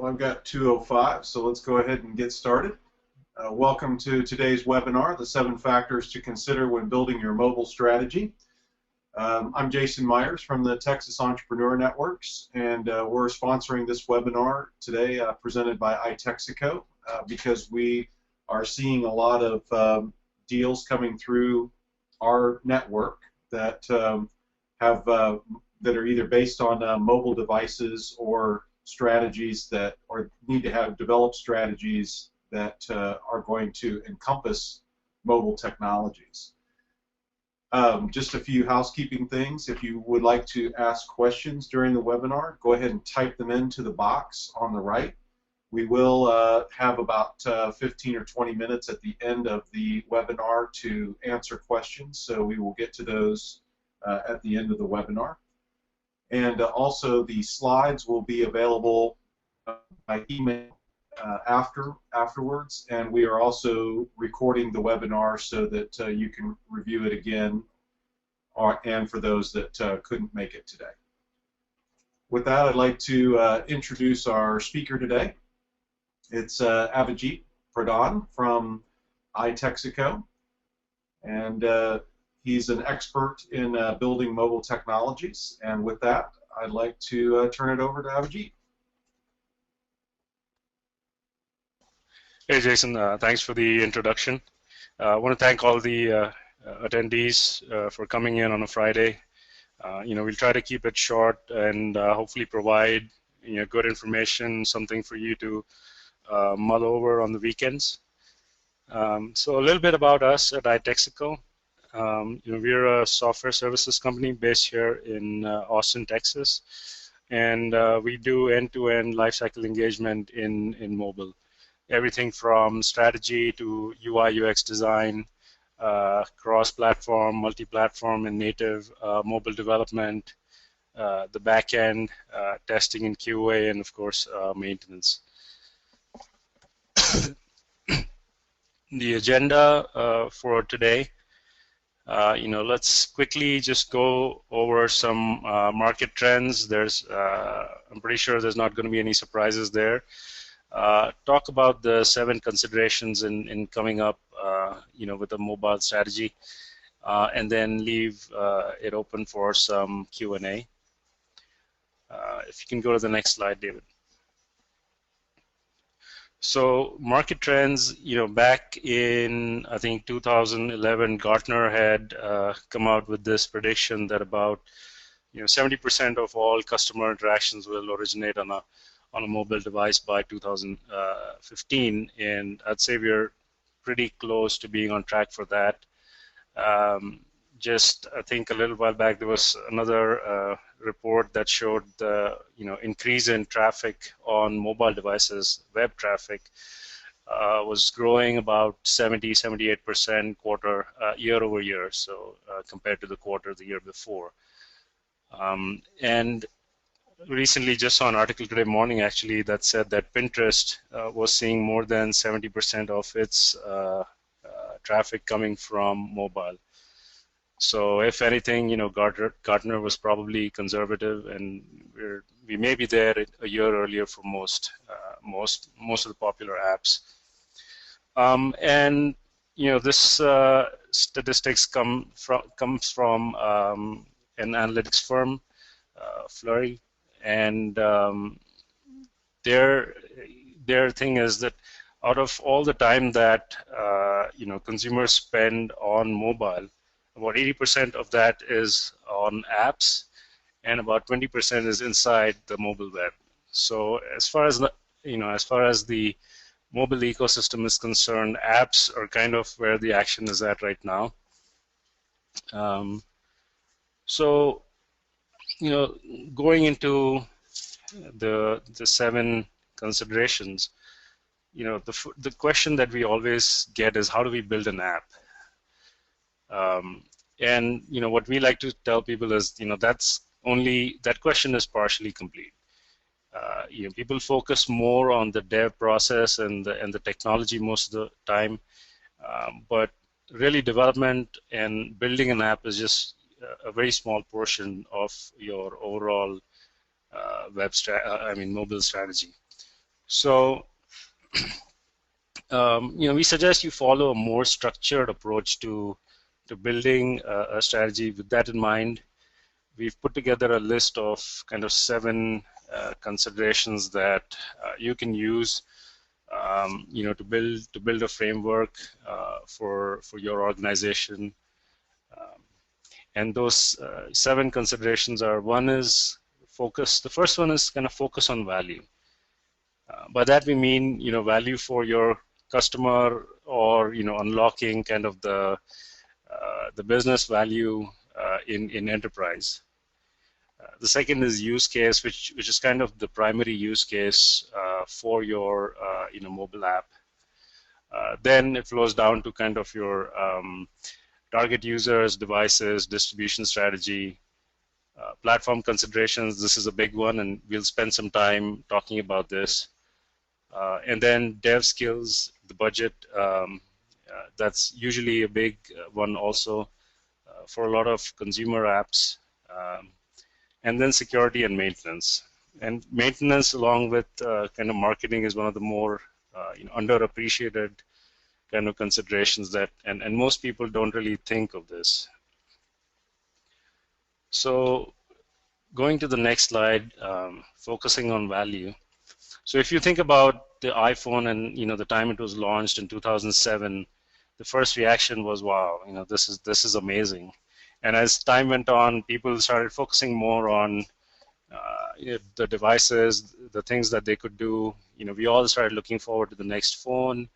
well, I've got 2:05, so let's go ahead and get started. Welcome to today's webinar, the 7 factors to consider when building your mobile strategy. I'm Jason Myers from the Texas Entrepreneur Networks, and we're sponsoring this webinar today presented by iTexico because we are seeing a lot of deals coming through our network that that are either based on mobile devices or strategies that need to have developed strategies that are going to encompass mobile technologies. Just a few housekeeping things. If you would like to ask questions during the webinar, go ahead and type them into the box on the right. We will have about 15 or 20 minutes at the end of the webinar to answer questions, so we will get to those at the end of the webinar. And also the slides will be available by email afterwards, and we are also recording the webinar so that you can review it again, and for those that couldn't make it today. With that, I'd like to introduce our speaker today. It's Avijit Pradhan from iTexico, and he's an expert in building mobile technologies, and with that, I'd like to turn it over to Avijit. Hey, Jason. Thanks for the introduction. I want to thank all the attendees for coming in on a Friday. We'll try to keep it short and hopefully provide good information, something for you to mull over on the weekends. So a little bit about us at iTexico. We're a software services company based here in Austin, Texas, and we do end-to-end lifecycle engagement in mobile. Everything from strategy to UI UX design, cross-platform, multi-platform, and native mobile development, the back-end testing and QA, and of course maintenance. The agenda for today. Let's quickly just go over some market trends. I'm pretty sure there's not going to be any surprises there. Talk about the 7 considerations in coming up, with a mobile strategy, and then leave it open for some Q&A. If you can go to the next slide, David. So market trends, back in, I think, 2011, Gartner had come out with this prediction that about 70% of all customer interactions will originate on a mobile device by 2015, and I'd say we're pretty close to being on track for that. Just, I think a little while back, there was another report that showed the increase in traffic on mobile devices, web traffic, was growing about 70–78% year over year, so compared to the quarter the year before. And recently just saw an article today morning actually that said that Pinterest was seeing more than 70% of its traffic coming from mobile. So if anything, Gartner was probably conservative, and we may be there a year earlier for most of the popular apps. And this statistics comes from an analytics firm, Flurry, and their thing is that out of all the time that consumers spend on mobile, about 80% of that is on apps, and about 20% is inside the mobile web. So as far as the mobile ecosystem is concerned, apps are kind of where the action is at right now. So going into the 7 considerations, the question that we always get is, how do we build an app? And what we like to tell people is, that question is partially complete. People focus more on the dev process and the technology most of the time, but really development and building an app is just a very small portion of your overall mobile strategy. So, we suggest you follow a more structured approach to building a strategy. With that in mind, we've put together a list of kind of 7 considerations that you can use, to build a framework for your organization. Um, and those 7 considerations are: one is focus. The first one is kind of focus on value. By that we mean, value for your customer, or unlocking kind of the business value in enterprise. The second is use case, which is kind of the primary use case for your mobile app. Then it flows down to kind of your target users, devices, distribution strategy, platform considerations. This is a big one, and we'll spend some time talking about this. And then dev skills, the budget. That's usually a big one also for a lot of consumer apps. And then security and maintenance. And maintenance, along with kind of marketing, is one of the more underappreciated kind of considerations that, and most people don't really think of this. So going to the next slide, focusing on value. So if you think about the iPhone and the time it was launched in 2007, the first reaction was, wow, this is amazing. And as time went on, people started focusing more on the devices, the things that they could do. We all started looking forward to the next phone.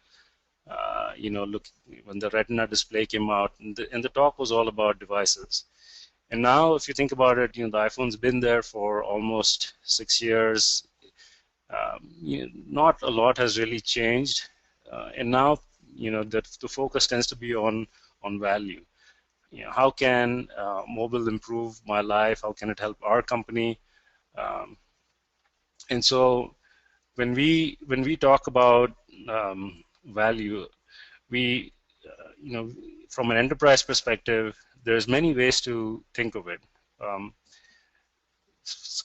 Look, when the Retina display came out, and the talk was all about devices. And now, if you think about it, the iPhone's been there for almost 6 years. Not a lot has really changed, and now, the focus tends to be on value. How can mobile improve my life? How can it help our company? And so when we talk about value, we from an enterprise perspective, there's many ways to think of it.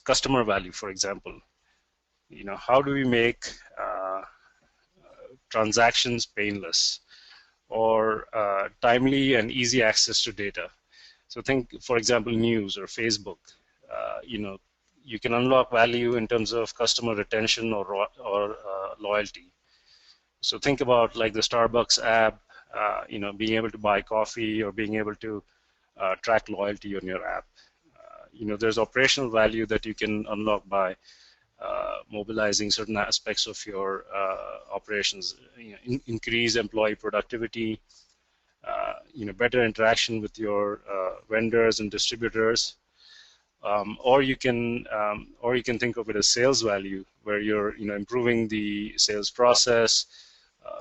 Customer value, for example. How do we make transactions painless, or timely and easy access to data? So think, for example, news or Facebook. You can unlock value in terms of customer retention or loyalty. So think about like the Starbucks app, being able to buy coffee, or being able to track loyalty on your app. There's operational value that you can unlock by mobilizing certain aspects of your operations. Increase employee productivity, better interaction with your vendors and distributors. Or you can think of it as sales value, where you're improving the sales process,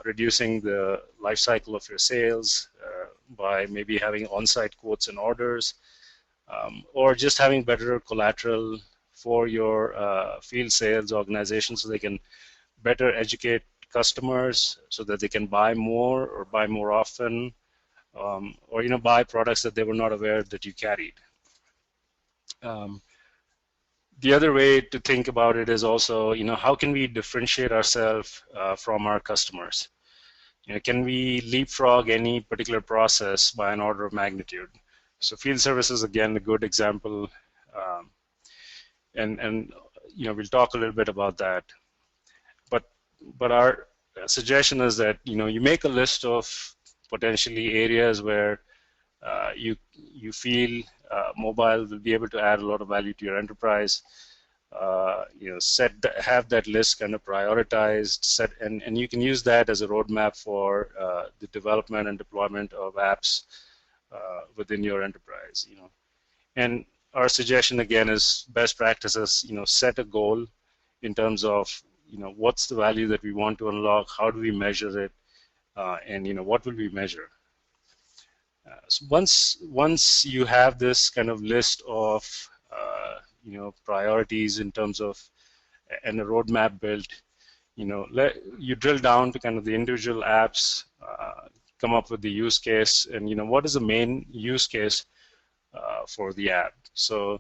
reducing the life cycle of your sales by maybe having on-site quotes and orders, or just having better collateral for your field sales organization, so they can better educate customers so that they can buy more or buy more often, or buy products that they were not aware that you carried. The other way to think about it is also, how can we differentiate ourselves from our customers? Can we leapfrog any particular process by an order of magnitude? So field service is, again, a good example, and we'll talk a little bit about that. But our suggestion is that you make a list of potentially areas where you feel mobile will be able to add a lot of value to your enterprise. Have that list kind of prioritized, and you can use that as a roadmap for the development and deployment of apps within your enterprise. And our suggestion, again, is best practices. Set a goal in terms of what's the value that we want to unlock, how do we measure it, and what will we measure. So once you have this kind of list of priorities in terms of, and a roadmap built, you drill down to kind of the individual apps, come up with the use case, and what is the main use case for the app. So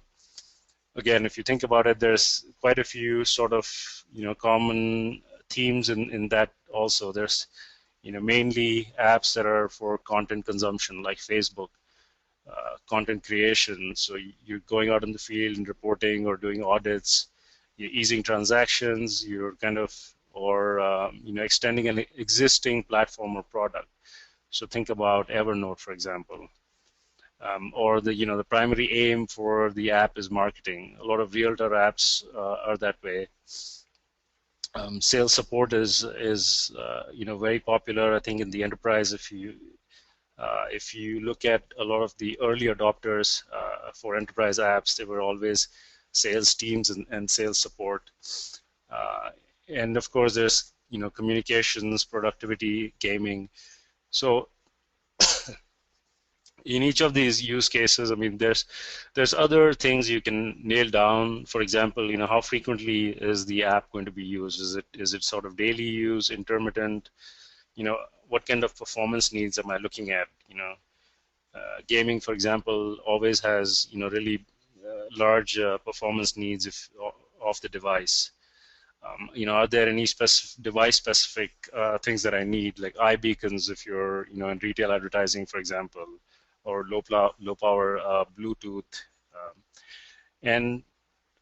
again, if you think about it, there's quite a few sort of common themes in that also. There's mainly apps that are for content consumption, like Facebook, content creation. So you're going out in the field and reporting or doing audits, you're easing transactions, you're kind of, or extending an existing platform or product. So think about Evernote, for example. Or the primary aim for the app is marketing. A lot of realtor apps are that way. Sales support is very popular, I think, in the enterprise. If you look at a lot of the early adopters for enterprise apps, they were always sales teams and sales support. And of course, there's communications, productivity, gaming. So in each of these use cases, I mean, there's other things you can nail down. For example, how frequently is the app going to be used? Is it sort of daily use, intermittent? What kind of performance needs am I looking at? Gaming, for example, always has really large performance needs of the device. Are there any device-specific things that I need, like iBeacons if you're in retail advertising, for example, or low power Bluetooth. And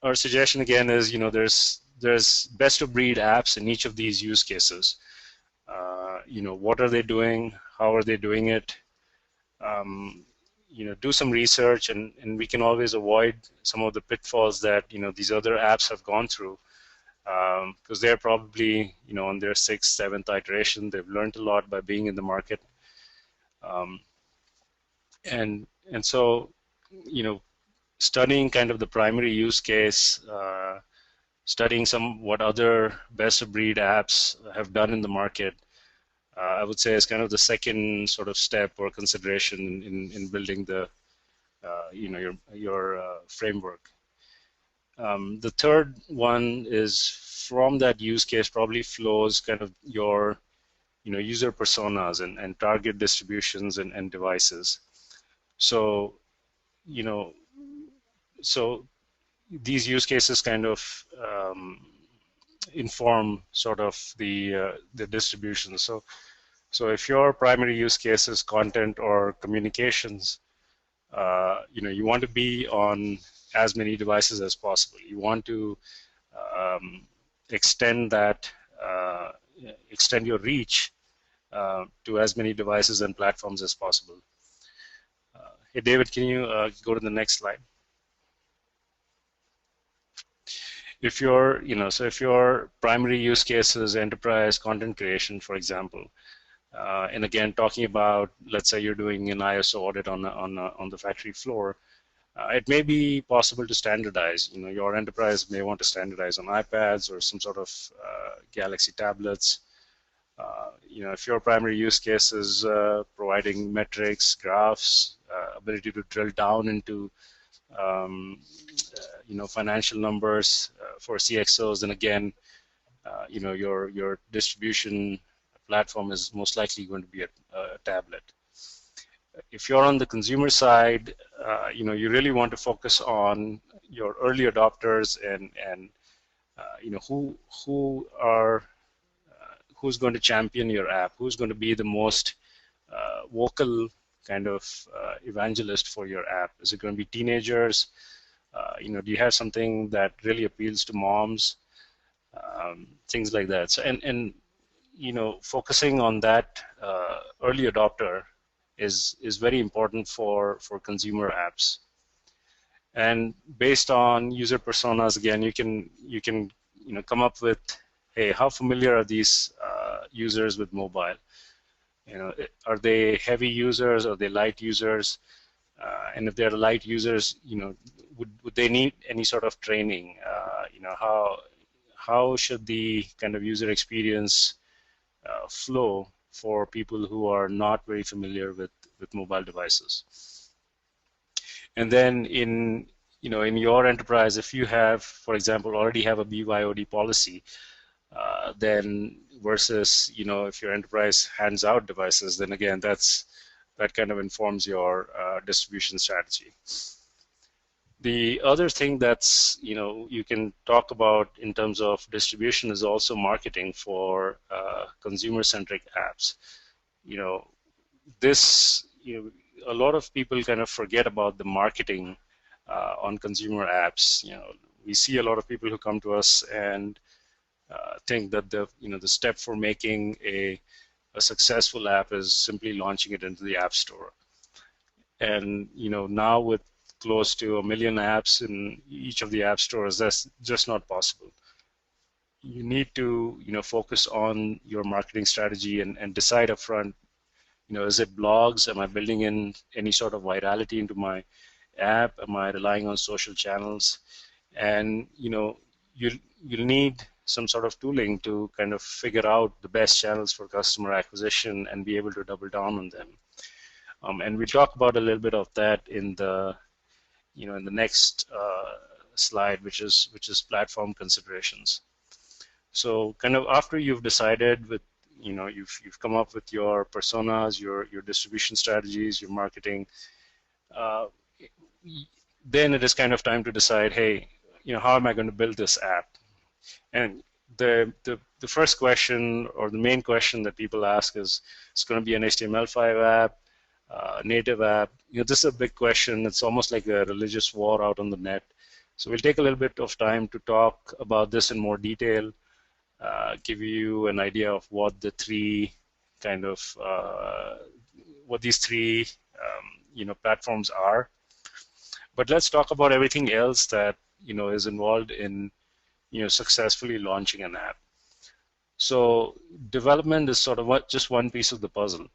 our suggestion again is there's best of breed apps in each of these use cases. What are they doing? How are they doing it? Do some research, and we can always avoid some of the pitfalls that these other apps have gone through, because they're probably on their 6th, 7th iteration. They've learned a lot by being in the market, and so studying kind of the primary use case, studying what other best of breed apps have done in the market, I would say is kind of the second sort of step or consideration in building the your framework. The third one is, from that use case probably flows kind of your user personas and target distributions and devices. So so these use cases kind of inform sort of the distribution. So if your primary use case is content or communications, you want to be on as many devices as possible. You want to extend your reach to as many devices and platforms as possible. Hey, David, can you go to the next slide? If your primary use case is enterprise content creation, for example, and again, talking about, let's say you're doing an ISO audit on the factory floor, it may be possible to standardize. Your enterprise may want to standardize on iPads or some sort of Galaxy tablets. If your primary use case is providing metrics, graphs, ability to drill down into financial numbers for CXOs, then again, your distribution platform is most likely going to be a tablet. If you're on the consumer side, you really want to focus on your early adopters and who's going to champion your app, who's going to be the most vocal kind of evangelist for your app. Is it going to be teenagers? Do you have something that really appeals to moms? Things like that. So and focusing on that early adopter is very important for consumer apps. And based on user personas, again, you can come up with, hey, how familiar are these users with mobile? Are they heavy users? Are they light users? And if they're light users, would they need any sort of training? How should the kind of user experience flow for people who are not very familiar with mobile devices? And then in your enterprise, if you have, for example, already have a BYOD policy, then versus if your enterprise hands out devices, then again that kind of informs your distribution strategy. The other thing that's, you can talk about in terms of distribution is also marketing for consumer-centric apps. You know, a lot of people kind of forget about the marketing on consumer apps. We see a lot of people who come to us and think that the step for making a successful app is simply launching it into the app store. And now with close to 1 million apps in each of the app stores, that's just not possible. You need to focus on your marketing strategy and decide upfront, is it blogs? Am I building in any sort of virality into my app? Am I relying on social channels? And you'll need some sort of tooling to kind of figure out the best channels for customer acquisition and be able to double down on them. And we'll talk about a little bit of that in the next slide, which is platform considerations. So kind of after you've decided with you've come up with your personas, your distribution strategies, your marketing, then it is kind of time to decide, hey, how am I going to build this app? And the first question, or the main question that people ask is, it's going to be an HTML5 app, native app? This is a big question. It's almost like a religious war out on the net. So we'll take a little bit of time to talk about this in more detail, give you an idea of what the three kind of what these three platforms are. But let's talk about everything else that is involved in successfully launching an app. So development is sort of just one piece of the puzzle.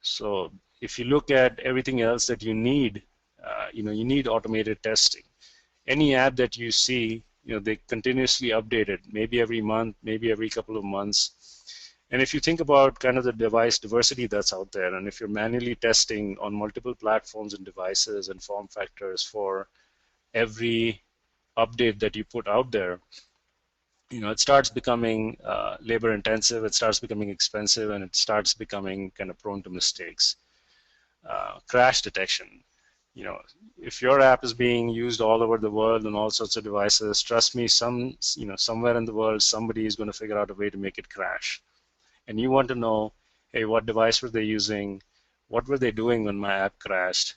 So if you look at everything else that you need, you need automated testing. Any app that you see, they continuously update it, maybe every month, maybe every couple of months. And if you think about kind of the device diversity that's out there, and if you're manually testing on multiple platforms and devices and form factors for every update that you put out there, it starts becoming labor intensive, it starts becoming expensive, and it starts becoming kind of prone to mistakes. Crash detection. If your app is being used all over the world on all sorts of devices, trust me, somewhere in the world, somebody is going to figure out a way to make it crash. And you want to know, hey, what device were they using? What were they doing when my app crashed?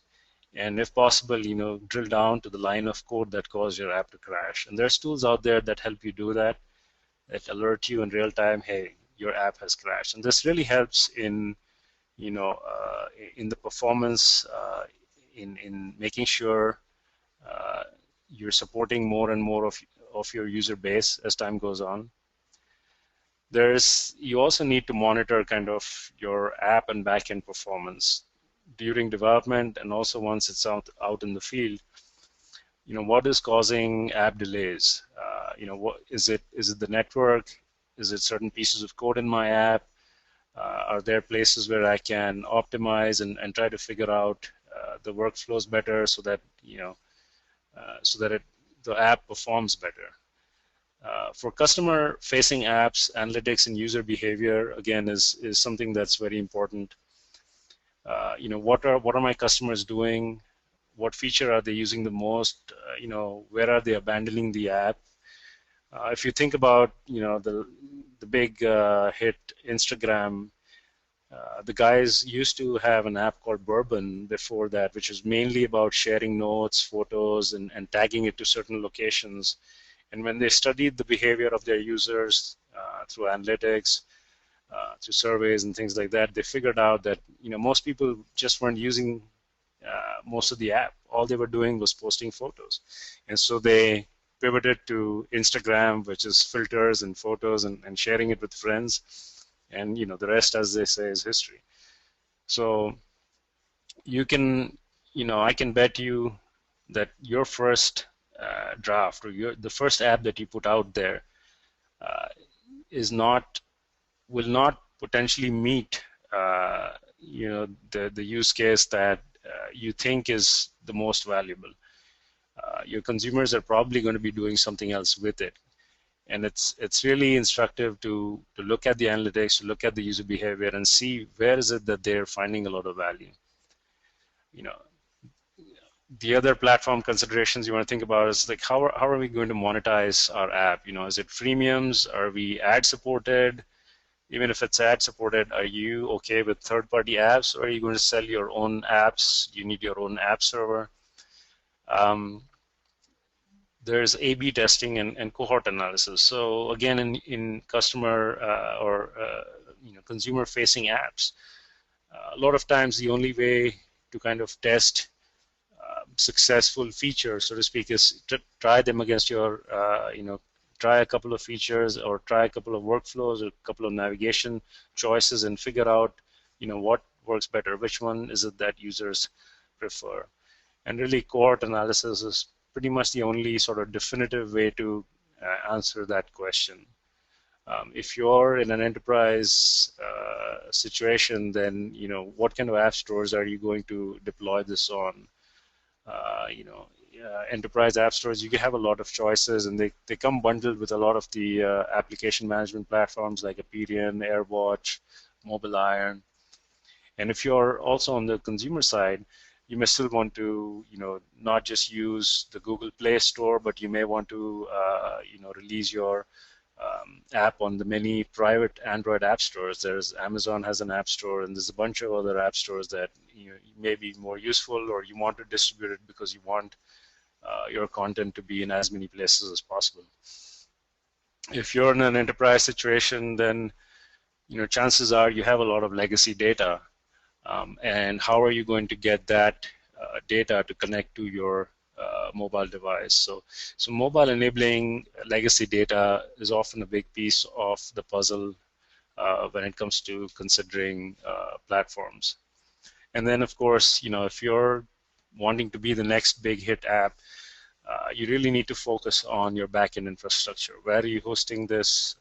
And if possible, drill down to the line of code that caused your app to crash. And there's tools out there that help you do that alert you in real time, hey, your app has crashed. And this really helps in in the performance, in making sure you're supporting more and more of your user base as time goes on. You also need to monitor kind of your app and backend performance during development, and also once it's out in the field. What is causing app delays? What is it? Is it the network? Is it certain pieces of code in my app? Are there places where I can optimize and try to figure out the workflows better so that the app performs better? For customer-facing apps, analytics and user behavior again is something that's very important. What are my customers doing? What feature are they using the most? Where are they abandoning the app? If you think about the big hit Instagram, the guys used to have an app called Bourbon before that, which was mainly about sharing notes, photos, and tagging it to certain locations. And when they studied the behavior of their users through analytics, through surveys and things like that, they figured out that most people just weren't using most of the app. All they were doing was posting photos, and so they pivoted to Instagram, which is filters and photos and sharing it with friends, and the rest, as they say, is history. So you can, I can bet you that your first draft, or the first app that you put out there will not potentially meet the use case that you think is the most valuable. Your consumers are probably going to be doing something else with it, and it's really instructive to look at the analytics, to look at the user behavior, and see where is it that they're finding a lot of value. The other platform considerations you want to think about is like how are we going to monetize our app? Is it freemiums? Are we ad supported? Even if it's ad supported, are you okay with third-party apps, or are you going to sell your own apps? Do you need your own app server? Um, there's A/B testing and cohort analysis. So again, in customer or consumer-facing apps, a lot of times the only way to kind of test successful features, so to speak, is to try them against your, try a couple of features or try a couple of workflows or a couple of navigation choices and figure out, what works better, which one is it that users prefer. And really, cohort analysis is pretty much the only sort of definitive way to answer that question. If you're in an enterprise situation, then what kind of app stores are you going to deploy this on? Enterprise app stores, you can have a lot of choices, and they come bundled with a lot of the application management platforms like Aperion, AirWatch, Mobile Iron. And if you're also on the consumer side, you may still want to, not just use the Google Play Store, but you may want to, release your app on the many private Android app stores. There's Amazon has an app store, and there's a bunch of other app stores that may be more useful, or you want to distribute it because you want your content to be in as many places as possible. If you're in an enterprise situation, then chances are you have a lot of legacy data, and how are you going to get that data to connect to your mobile device? So mobile enabling legacy data is often a big piece of the puzzle when it comes to considering platforms. And then, of course, if you're wanting to be the next big hit app, you really need to focus on your backend infrastructure. Where are you hosting this?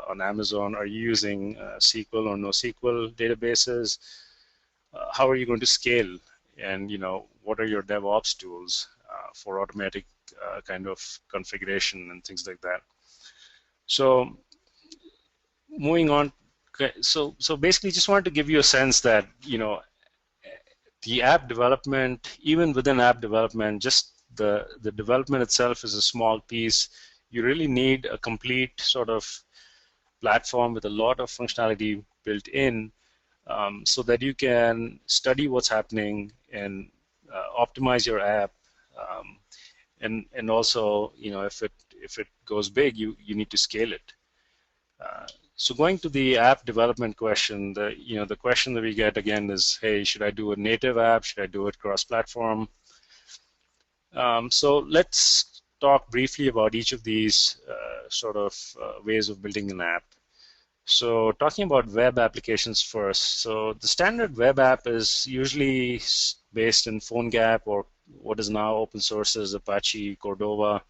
On Amazon? Are you using SQL or NoSQL databases? How are you going to scale? And what are your DevOps tools for automatic kind of configuration and things like that? So moving on, so basically, just wanted to give you a sense that the app development, even within app development, just the development itself is a small piece. You really need a complete sort of platform with a lot of functionality built in, so that you can study what's happening and optimize your app, and also if it goes big, you need to scale it. So going to the app development question, the question that we get again is, hey, should I do a native app? Should I do it cross-platform? So let's talk briefly about each of these sort of ways of building an app. So talking about web applications first. So the standard web app is usually based in PhoneGap, or what is now open source as Apache Cordova.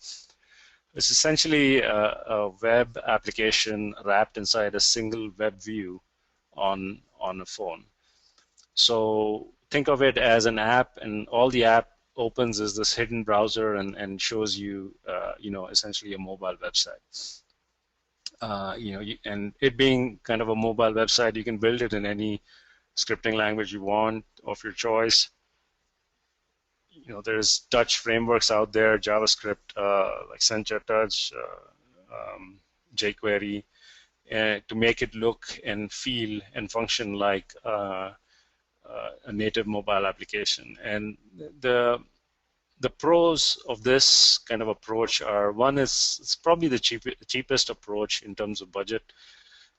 It's essentially a web application wrapped inside a single web view on a phone. So think of it as an app, and all the app opens is this hidden browser and shows you, essentially a mobile website. And it being kind of a mobile website, you can build it in any scripting language you want of your choice. There's touch frameworks out there, JavaScript, like Sencha Touch, jQuery, to make it look and feel and function like a native mobile application. And the pros of this kind of approach are, one is it's probably the cheapest approach in terms of budget.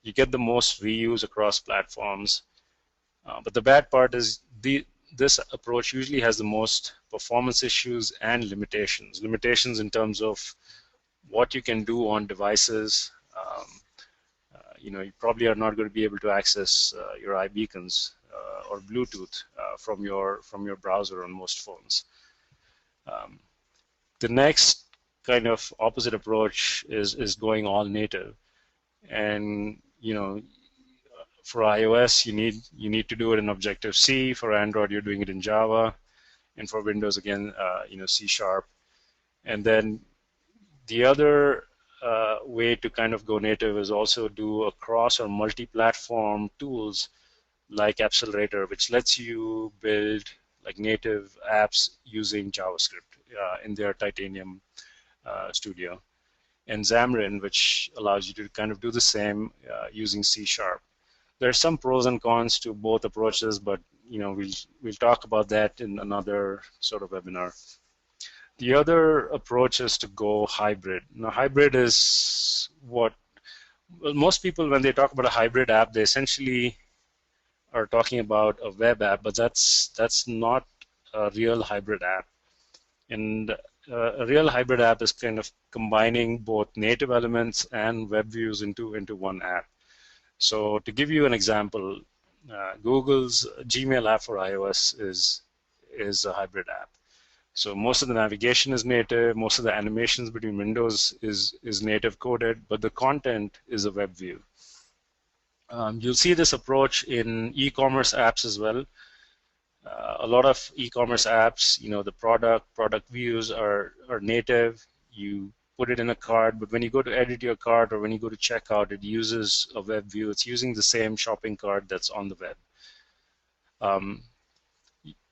You get the most reuse across platforms. But the bad part is this approach usually has the most performance issues and limitations. Limitations in terms of what you can do on devices. You probably are not going to be able to access your iBeacons or Bluetooth from your browser on most phones. The next kind of opposite approach is going all native, and for iOS you need to do it in Objective-C. For Android, you're doing it in Java, and for Windows, again, C#. And then the other way to kind of go native is also do a cross or multi-platform tools like Accelerator, which lets you build like native apps using JavaScript in their Titanium Studio, and Xamarin, which allows you to kind of do the same using C#. There are some pros and cons to both approaches, but we'll talk about that in another sort of webinar. The other approach is to go hybrid. Now, hybrid is what most people, when they talk about a hybrid app, they essentially are talking about a web app, but that's not a real hybrid app. And a real hybrid app is kind of combining both native elements and web views into one app. So to give you an example, Google's Gmail app for iOS is a hybrid app. So most of the navigation is native, most of the animations between windows is native coded, but the content is a web view. You'll see this approach in e-commerce apps as well. A lot of e-commerce apps, the product views are native. You put it in a cart, but when you go to edit your cart or when you go to checkout, it uses a web view. It's using the same shopping cart that's on the web.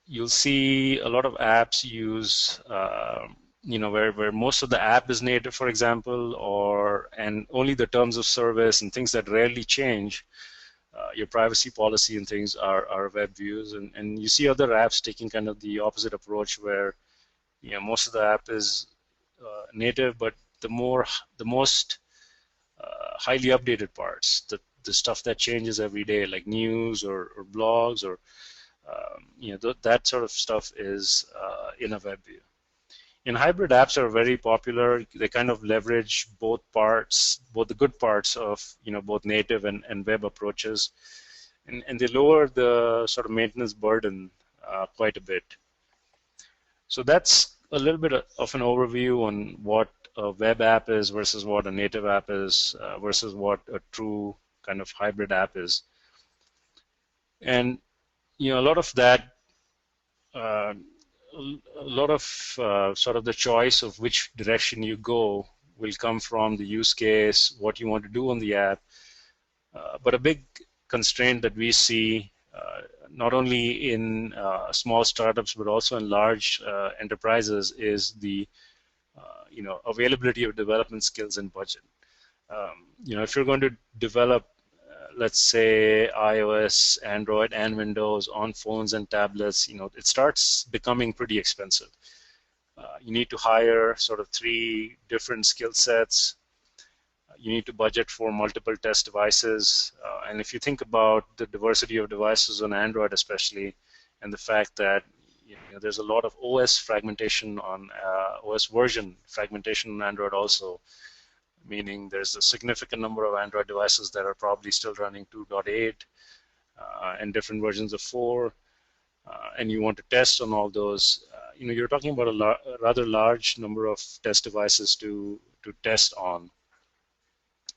You'll see a lot of apps use, where most of the app is native, for example, and only the terms of service and things that rarely change, your privacy policy and things are web views. And you see other apps taking kind of the opposite approach where, most of the app is native, but the most highly updated parts, the stuff that changes every day, like news or blogs or that sort of stuff is in a web view. And hybrid apps are very popular. They kind of leverage both the good parts of both native and web approaches, and they lower the sort of maintenance burden quite a bit. So that's a little bit of an overview on what a web app is versus what a native app is versus what a true kind of hybrid app is. And a lot of that, a lot of sort of the choice of which direction you go will come from the use case, what you want to do on the app. But a big constraint that we see, not only in small startups but also in large enterprises, is the availability of development skills and budget. If you're going to develop, let's say, iOS, Android, and Windows on phones and tablets, it starts becoming pretty expensive. You need to hire sort of 3 different skill sets. You need to budget for multiple test devices. And if you think about the diversity of devices on Android especially, and the fact that there's a lot of OS fragmentation on OS version fragmentation on Android also, meaning there's a significant number of Android devices that are probably still running 2.8 and different versions of 4, and you want to test on all those. You're talking about a rather large number of test devices to test on.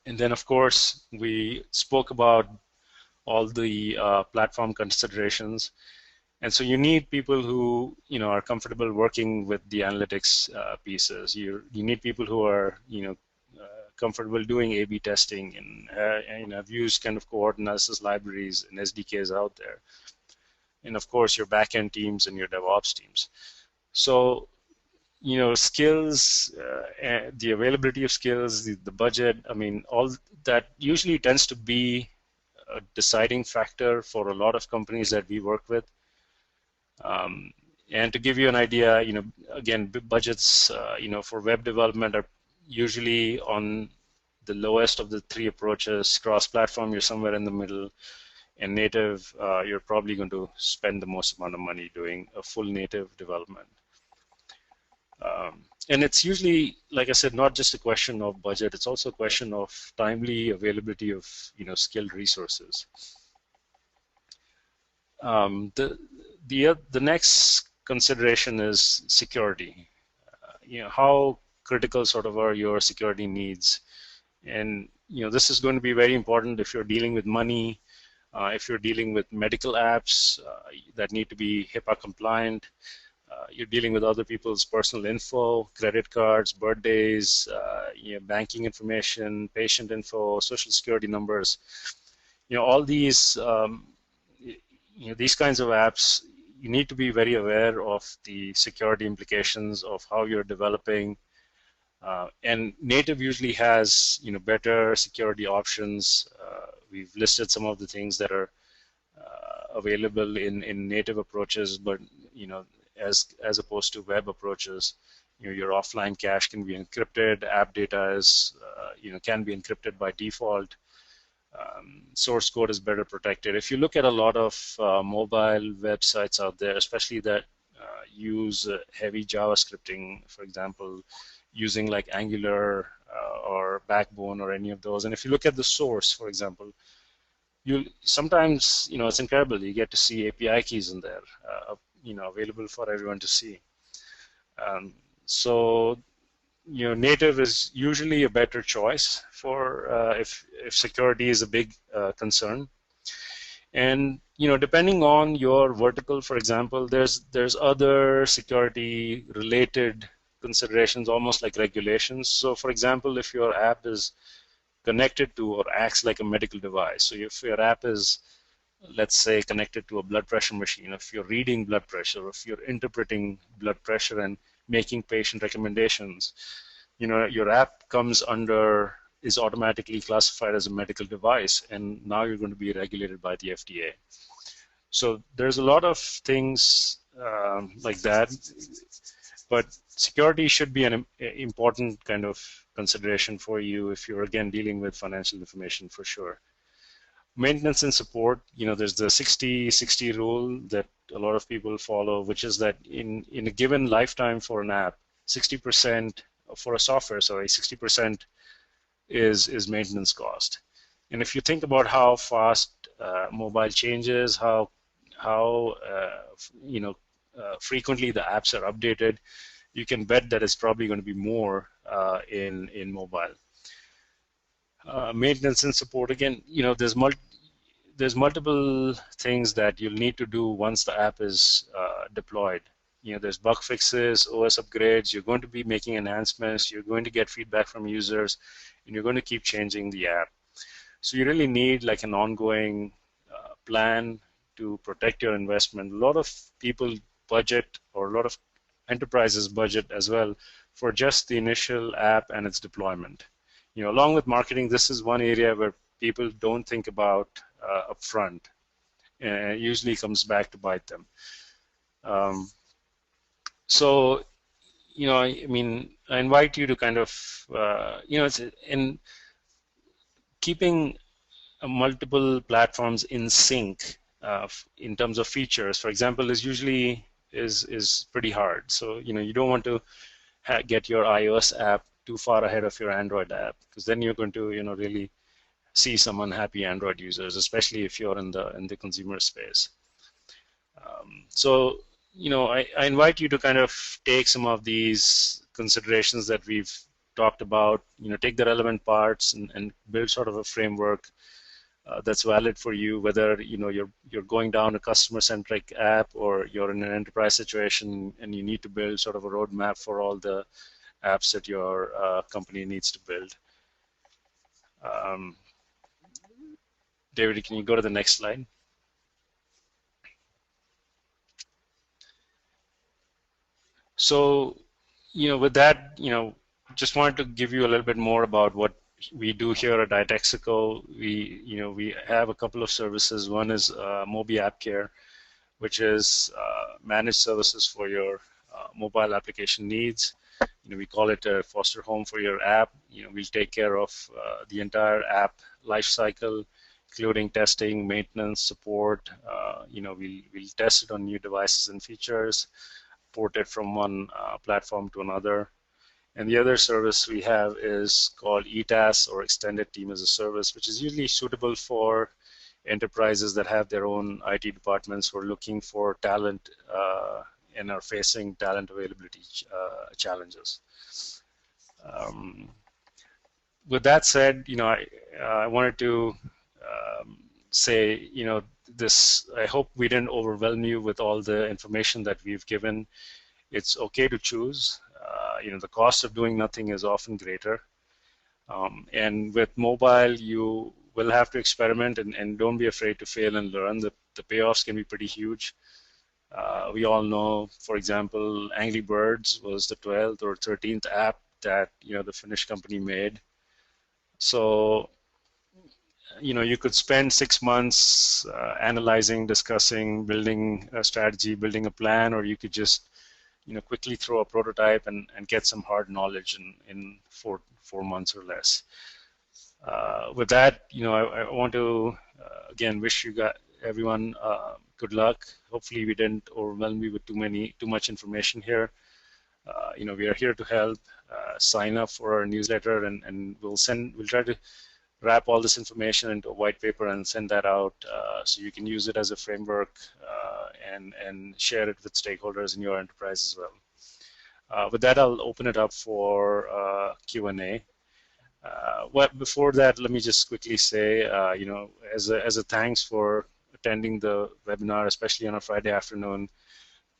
And then, of course, we spoke about all the platform considerations. And so you need people who are comfortable working with the analytics pieces. You need people who are comfortable doing A/B testing and have used kind of cohort analysis libraries and SDKs out there. And of course, your backend teams and your DevOps teams. So, skills, the availability of skills, the budget, all that usually tends to be a deciding factor for a lot of companies that we work with. And to give you an idea, again, budgets, for web development are usually on the lowest of the 3 approaches. Cross-platform, you're somewhere in the middle, and native, you're probably going to spend the most amount of money doing a full native development. And it's usually, like I said, not just a question of budget, it's also a question of timely availability of skilled resources. The next consideration is security. How critical sort of are your security needs? And this is going to be very important if you're dealing with money, if you're dealing with medical apps that need to be HIPAA compliant, you're dealing with other people's personal info, credit cards, birthdays, banking information, patient info, social security numbers. All these these kinds of apps, you need to be very aware of the security implications of how you're developing. And native usually has better security options. We've listed some of the things that are available in native approaches, but as opposed to web approaches, your offline cache can be encrypted. App data is can be encrypted by default. Source code is better protected. If you look at a lot of mobile websites out there, especially that use heavy JavaScripting, for example, using like Angular or Backbone or any of those, and if you look at the source, for example, you sometimes it's incredible. You get to see API keys in there, available for everyone to see. So native is usually a better choice for if security is a big concern. And depending on your vertical, for example, there's other security related considerations, almost like regulations. So for example, if your app is connected to or acts like a medical device, so if your app is, let's say, connected to a blood pressure machine, if you're reading blood pressure, if you're interpreting blood pressure and making patient recommendations, your app is automatically classified as a medical device, and now you're going to be regulated by the FDA. So there's a lot of things like that, but security should be an important kind of consideration for you if you're, again, dealing with financial information, for sure. Maintenance and support, there's the 60-60 rule that a lot of people follow, which is that in a given lifetime for an app, 60% for a software, sorry, 60% is maintenance cost. And if you think about how fast mobile changes, how frequently the apps are updated, you can bet that it's probably going to be more in mobile. Maintenance and support, again, there's multiple things that you'll need to do once the app is deployed. There's bug fixes, OS upgrades, you're going to be making enhancements, you're going to get feedback from users, and you're going to keep changing the app. So you really need like an ongoing plan to protect your investment. A lot of people budget, or a lot of enterprises budget as well, for just the initial app and its deployment. Along with marketing, this is one area where people don't think about upfront, and it usually comes back to bite them. So, I mean, I invite you to kind of, it's in keeping multiple platforms in sync in terms of features, for example, is pretty hard. So, you don't want to get your iOS app too far ahead of your Android app, because then you're going to, really see some unhappy Android users, especially if you're in the consumer space. So, I invite you to kind of take some of these considerations that we've talked about, take the relevant parts and build sort of a framework that's valid for you, whether you're going down a customer-centric app or you're in an enterprise situation and you need to build sort of a roadmap for all the apps that your company needs to build. David, can you go to the next slide? So, with that, just wanted to give you a little bit more about what we do here at LIFECYCLE. We have a couple of services. One is Mobi App Care, which is managed services for your mobile application needs. We call it a foster home for your app. We'll take care of the entire app life cycle, including testing, maintenance, support. We'll test it on new devices and features, port it from one platform to another. And the other service we have is called ETAS, or Extended Team as a Service, which is usually suitable for enterprises that have their own IT departments who are looking for talent and are facing talent availability challenges. With that said, I wanted to say, I hope we didn't overwhelm you with all the information that we've given. It's okay to choose. The cost of doing nothing is often greater. And with mobile, you will have to experiment and don't be afraid to fail and learn. The payoffs can be pretty huge. We all know, for example, Angry Birds was the 12th or 13th app that the Finnish company made. So you could spend 6 months analyzing, discussing, building a strategy, building a plan, or you could just quickly throw a prototype and get some hard knowledge in four months or less. With that, I want to again wish you got everyone good luck. Hopefully, we didn't overwhelm you with too much information here. We are here to help. Sign up for our newsletter, and we'll try to wrap all this information into a white paper and send that out so you can use it as a framework and share it with stakeholders in your enterprise as well. With that, I'll open it up for Q&A. Well, before that, let me just quickly say, as a thanks for attending the webinar, especially on a Friday afternoon.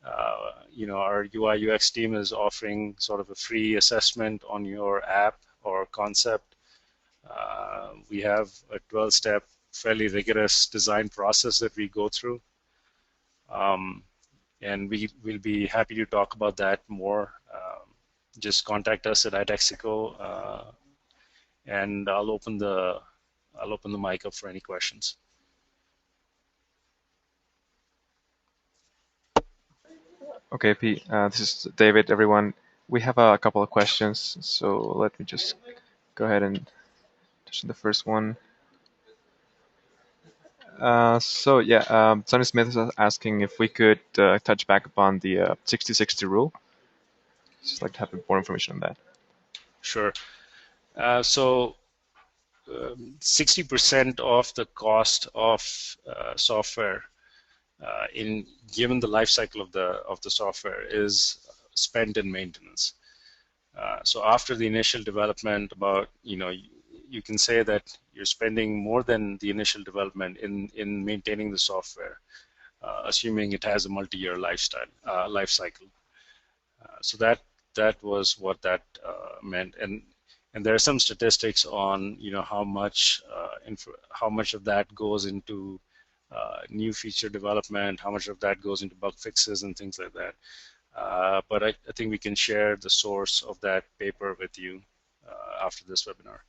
Our UI UX team is offering sort of a free assessment on your app or concept. We have a 12-step, fairly rigorous design process that we go through. And we'll be happy to talk about that more. Just contact us at LIFECYCLE, and I'll open the mic up for any questions. Okay, Pete. This is David. Everyone, we have a couple of questions, so let me just go ahead and touch on the first one. So yeah, Sonny Smith is asking if we could touch back upon the 60-60 rule. Just like to have more information on that. Sure. So 60% of the cost of software given the life cycle of the software is spent in maintenance. So after the initial development, you can say that you're spending more than the initial development in maintaining the software, assuming it has a multi-year life cycle. So that was what that meant, and there are some statistics on how much of that goes into new feature development, how much of that goes into bug fixes and things like that. But I think we can share the source of that paper with you after this webinar.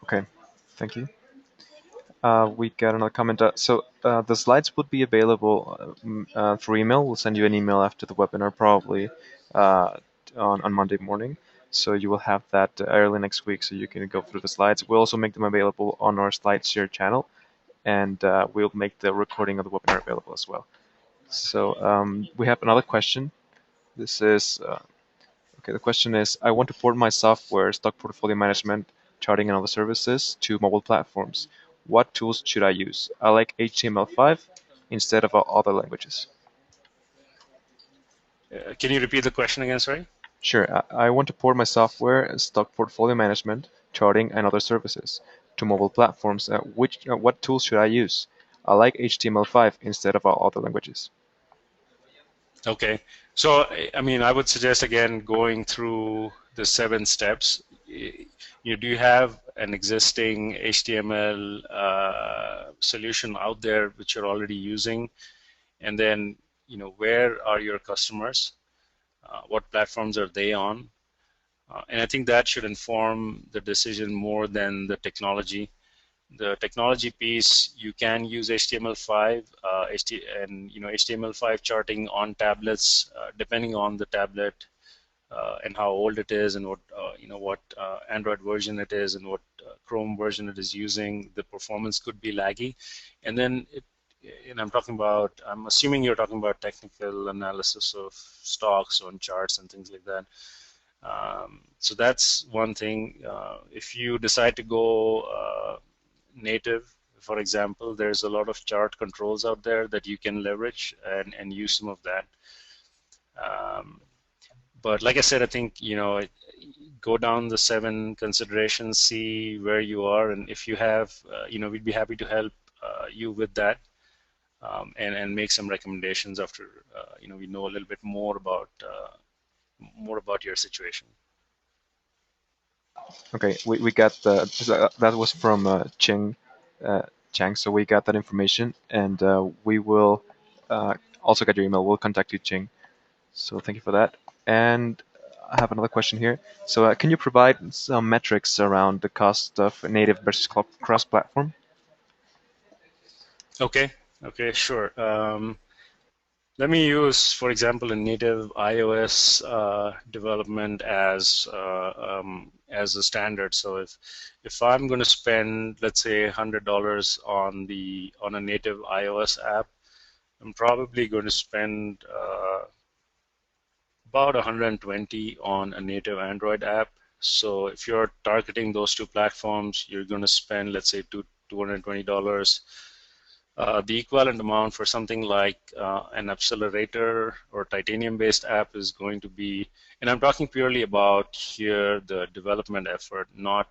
Okay, thank you. We got another comment. So the slides would be available through email. We'll send you an email after the webinar, probably on Monday morning. So you will have that early next week, so you can go through the slides. We'll also make them available on our SlideShare channel, and we'll make the recording of the webinar available as well. So we have another question. This is okay. The question is: I want to port my software, stock portfolio management, charting, and other services to mobile platforms. What tools should I use? I like HTML5 instead of other languages. Can you repeat the question again, sorry? Sure. I want to port my software, stock portfolio management, charting, and other services to mobile platforms. What tools should I use? I like HTML5 instead of other languages. Okay. So, I mean, I would suggest, again, going through the 7 steps. Do you have an existing HTML solution out there which you're already using? And then, where are your customers? What platforms are they on? And I think that should inform the decision more than the technology. The technology piece, you can use HTML5 and HTML5 charting on tablets, depending on the tablet and how old it is, and what Android version it is, and what Chrome version it is using. The performance could be laggy, and then I'm assuming you're talking about technical analysis of stocks on charts and things like that. So that's one thing. If you decide to go native, for example, there's a lot of chart controls out there that you can leverage and use some of that. But like I said, I think go down the 7 considerations, see where you are, and if you have, we'd be happy to help you with that, and make some recommendations after we know a little bit more about your situation. Okay, we got that was from Cheng Chang. So we got that information, and we will also get your email. We'll contact you, Chang. So thank you for that. And I have another question here. So can you provide some metrics around the cost of native versus cross-platform? Okay, okay, sure. Let me use, for example, a native iOS development as a standard. So if I'm going to spend, let's say, $100 on a native iOS app, I'm probably going to spend about 120 on a native Android app. So if you're targeting those two platforms, you're going to spend, let's say, $220. The equivalent amount for something like an accelerator or titanium-based app is going to be, and I'm talking purely about here the development effort, not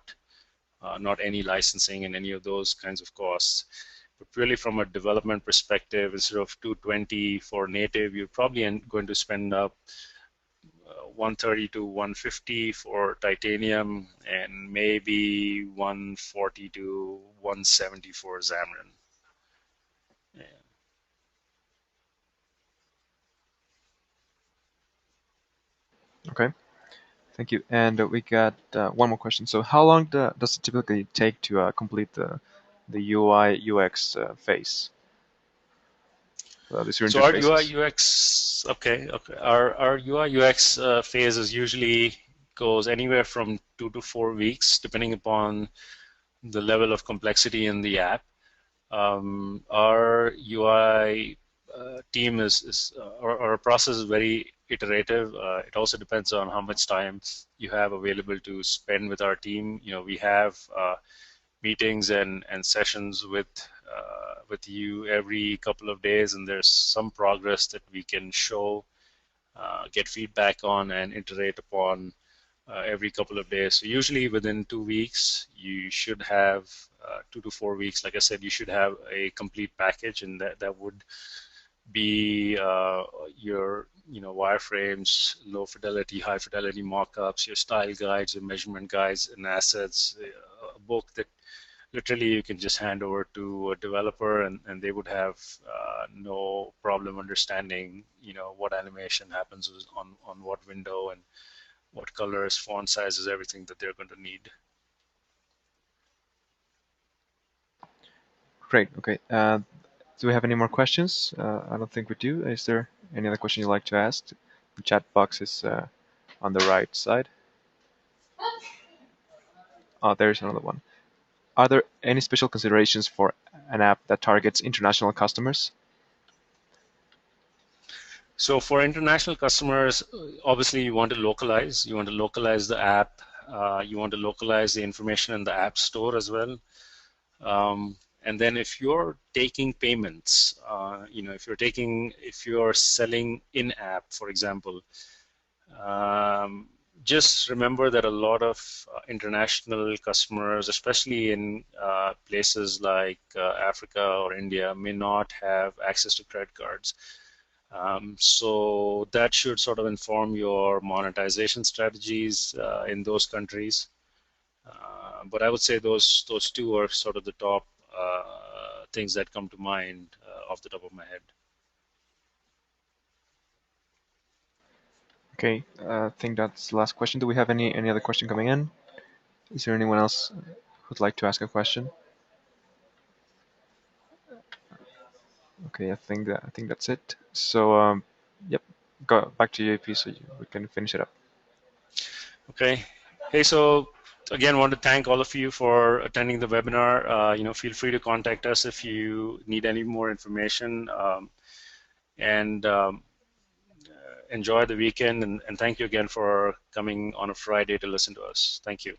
any licensing and any of those kinds of costs. But purely from a development perspective, instead of 220 for native, you're probably going to spend up 130 to 150 for titanium and maybe 140 to 170 for Xamarin. Yeah. Okay, thank you. And we got one more question. So how long does it typically take to complete the UI UX phase? These So our UI interfaces. UX, okay. Our UI UX phase usually goes anywhere from 2 to 4 weeks, depending upon the level of complexity in the app. Our UI team our process is very iterative. It also depends on how much time you have available to spend with our team. We have meetings and sessions with you every couple of days, and there's some progress that we can show, get feedback on, and iterate upon every couple of days. So usually within 2 weeks, you should have 2 to 4 weeks. Like I said, you should have a complete package, and that would be your wireframes, low fidelity, high fidelity mockups, your style guides, your measurement guides and assets, a book that literally you can just hand over to a developer, and they would have no problem understanding what animation happens on what window and what colors, font sizes, everything that they're going to need. Great. Okay. Do we have any more questions? I don't think we do. Is there any other question you'd like to ask? The chat box is on the right side. Oh, there's another one. Are there any special considerations for an app that targets international customers? So for international customers, obviously you want to localize. You want to localize the app. You want to localize the information in the app store as well. And then if you're taking payments, if you're selling in-app, for example, just remember that a lot of international customers, especially in places like Africa or India, may not have access to credit cards. So that should sort of inform your monetization strategies in those countries. But I would say those two are sort of the top things that come to mind off the top of my head. Okay, I think that's the last question. Do we have any other question coming in? Is there anyone else who'd like to ask a question? Okay, I think that's it. So yep, go back to you, AP, so we can finish it up. Okay. Hey, so again, want to thank all of you for attending the webinar. Feel free to contact us if you need any more information. And enjoy the weekend, and thank you again for coming on a Friday to listen to us. Thank you.